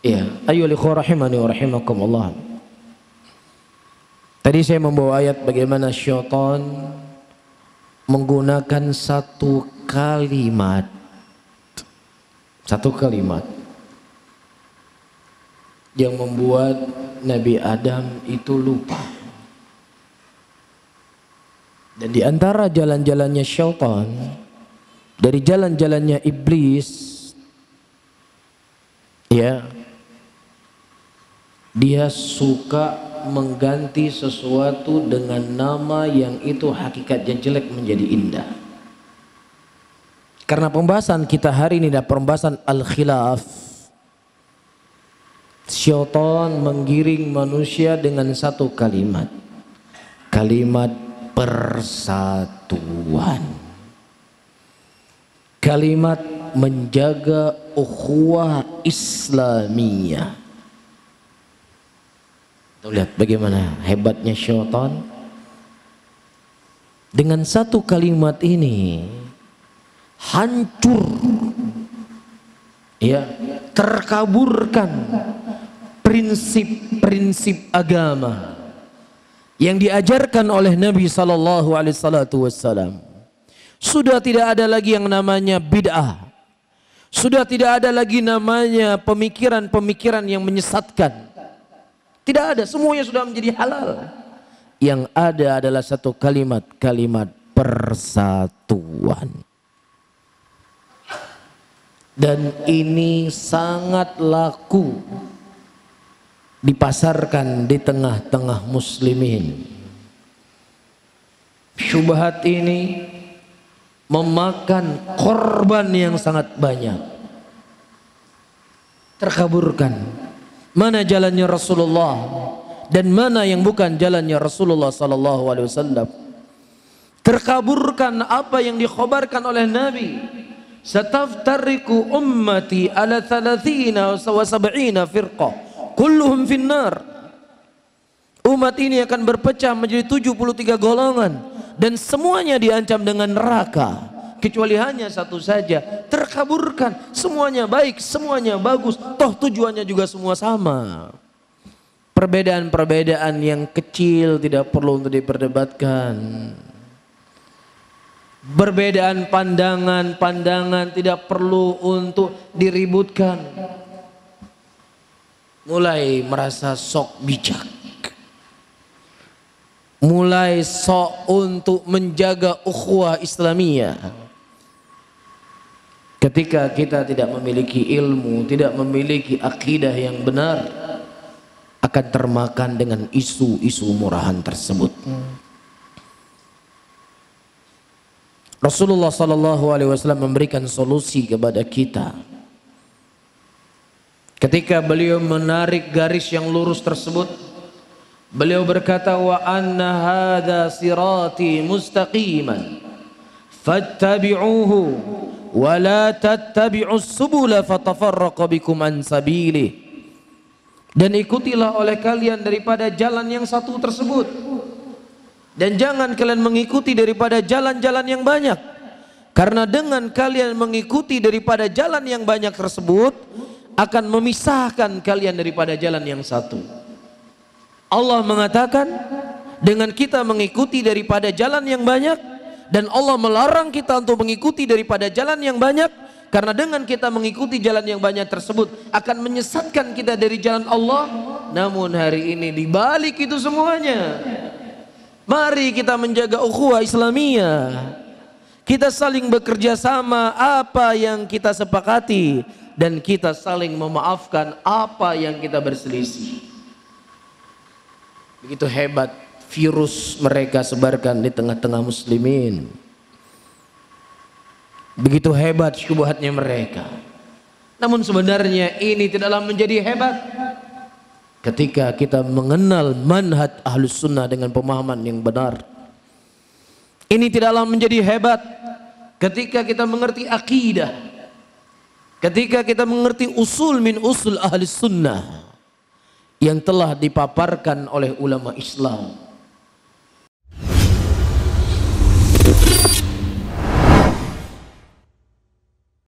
Ya, ayyuhal ikhwah rahimani wa rahimakumullah. Tadi saya membawa ayat bagaimana syaitan menggunakan satu kalimat yang membuat Nabi Adam itu lupa. Dan di antara jalan-jalannya syaitan, dari jalan-jalannya iblis, ya, dia suka mengganti sesuatu dengan nama yang itu hakikatnya jelek menjadi indah. Karena pembahasan kita hari ini adalah pembahasan al-khilaf. Syaitan menggiring manusia dengan satu kalimat, kalimat persatuan, kalimat menjaga ukhuwah Islamiyah. Lihat bagaimana hebatnya syaitan. Dengan satu kalimat ini hancur, ya, terkaburkan prinsip-prinsip agama yang diajarkan oleh Nabi sallallahu alaihi wasallam. Sudah tidak ada lagi yang namanya bid'ah. Sudah tidak ada lagi namanya pemikiran-pemikiran yang menyesatkan. Tidak ada, semuanya sudah menjadi halal. Yang ada adalah satu kalimat persatuan. Dan ini sangat laku dipasarkan di tengah-tengah muslimin. Syubhat ini memakan korban yang sangat banyak. Terkaburkan mana jalannya Rasulullah dan mana yang bukan jalannya Rasulullah sallallahu alaihi wasallam. Terkaburkan apa yang dikhabarkan oleh Nabi. Sataftariku ummati ala 30 wa 70 firqah kulluhum finnar. Umat ini akan berpecah menjadi 73 golongan dan semuanya diancam dengan neraka. Kecuali hanya satu saja, terkaburkan. Semuanya baik, semuanya bagus, toh tujuannya juga semua sama. Perbedaan-perbedaan yang kecil tidak perlu untuk diperdebatkan. Perbedaan pandangan tidak perlu untuk diributkan. Mulai merasa sok bijak, mulai sok untuk menjaga ukhuwah Islamiyah. Ketika kita tidak memiliki ilmu, tidak memiliki akidah yang benar, akan termakan dengan isu-isu murahan tersebut. Rasulullah sallallahu alaihi wasallam memberikan solusi kepada kita. Ketika beliau menarik garis yang lurus tersebut, beliau berkata, wa anna hadza sirati mustaqiman fattabi'uhu wa la tattabi'us subula fatafarraqa bikum an sabilih. Dan ikutilah oleh kalian daripada jalan yang satu tersebut, dan jangan kalian mengikuti daripada jalan-jalan yang banyak, karena dengan kalian mengikuti daripada jalan yang banyak tersebut akan memisahkan kalian daripada jalan yang satu. Allah mengatakan dengan kita mengikuti daripada jalan yang banyak, dan Allah melarang kita untuk mengikuti daripada jalan yang banyak, karena dengan kita mengikuti jalan yang banyak tersebut akan menyesatkan kita dari jalan Allah. Namun hari ini dibalik itu semuanya, mari kita menjaga ukhuwah Islamiyah. Kita saling bekerja sama apa yang kita sepakati, dan kita saling memaafkan apa yang kita berselisih. Begitu hebat virus mereka sebarkan di tengah-tengah muslimin. Begitu hebat syubhatnya mereka. Namun sebenarnya ini tidaklah menjadi hebat ketika kita mengenal manhaj ahlus sunnah dengan pemahaman yang benar. Ini tidaklah menjadi hebat ketika kita mengerti akidah, ketika kita mengerti usul min usul ahlus sunnah yang telah dipaparkan oleh ulama Islam.